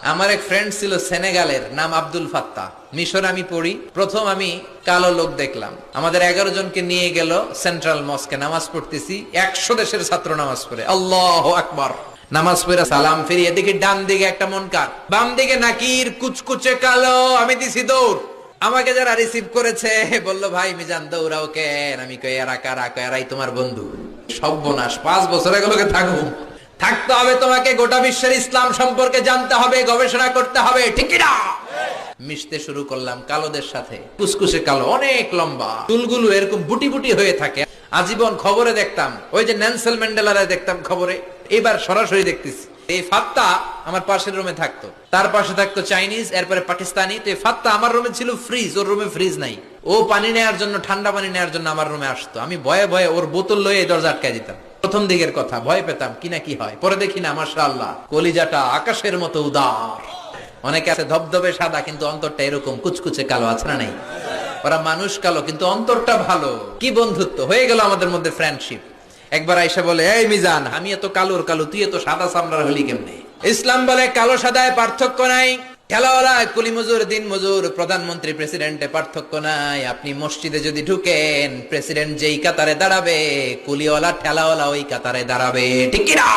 আমার এক ফ্রেন্ড ছিল সেনেগালের, নাম আব্দুল ফাত্তা। মিশর আমি পড়ি, প্রথম আমি কালো লোক দেখলাম। আমাদের 11 জনকে নিয়ে গেল সেন্ট্রাল মস্কে, নামাজ পড়তেছি, 100 দেশের ছাত্র নামাজ পড়ে, আল্লাহু আকবার। নামাজ পড়ে সালাম ফিরিয়ে দেখি ডান দিকে একটা মুনকার, বাম দিকে নাকির, কুচকুচে কালো। আমি দিছি দৌড়। আমাকে যারা রিসিভ করেছে বলল, ভাই মিজান দৌড়াও কেন? আমি কই এরা কারা? কয় এরাই তোমার বন্ধু। সর্বনাশ, 5 বছর এগুলোকে থাকতে হবে, তোমাকে গোটা বিশ্বের ইসলাম সম্পর্কে জানতে হবে, গবেষণা করতে হবে, ঠিক না? মিশতে শুরু করলাম কালোদের সাথে। কুসকুসে কালো, অনেক লম্বা, চুলগুলো এরকম বুটি বুটি হয়ে থাকে। আজীবন খবরে দেখতাম, ওই যে নেলসন ম্যান্ডেলারে দেখতাম খবরে, এবার সরাসরি দেখতেছি। এই ফাত্তা আমার পাশের রুমে থাকতো, তার পাশে থাকতো চাইনিজ, এরপরে পাকিস্তানি। তো এই ফাত্তা আমার রুমে ছিল ফ্রিজ, ওর রুমে ফ্রিজ নাই। ও পানি নেওয়ার জন্য, ঠান্ডা পানি নেওয়ার জন্য আমার রুমে আসতো। আমি ভয়ে ভয়ে ওর বোতল লয়ে দরজা আটকায় দিতাম। প্রথম দিকের কথা, ভয় পেতাম কি না কি হয়। পরে দেখি না, মাশাআল্লাহ, কলিজাটা আকাশের মতো উদার। অনেকে আছে ধবধবে সাদা, কিন্তু অন্তরটা এরকম কুচকুচে কালো, আছে না নাই? ওরা মানুষ কালো, কিন্তু অন্তরটা ভালো। কি বন্ধুত্ব হয়ে গেল আমাদের মধ্যে, ফ্রেন্ডশিপ। একবার আইসা বলে, এই মিজান, আমি এত কালোর কালো, তুই এত সাদা চামড়ার হলি কেমনে? ইসলাম বলে কালো সাদায় পার্থক্য নাই। ঠেলাওয়ালা কুলি মজুর, দিন মজুর, প্রধানমন্ত্রী প্রেসিডেন্টে পার্থক্য নাই। আপনি মসজিদে যদি ঢুকেন, প্রেসিডেন্ট যেই কাতারে দাঁড়াবে, কুলিওয়ালা ঠেলাওয়ালা ওই কাতারে দাঁড়াবে, ঠিক কিনা?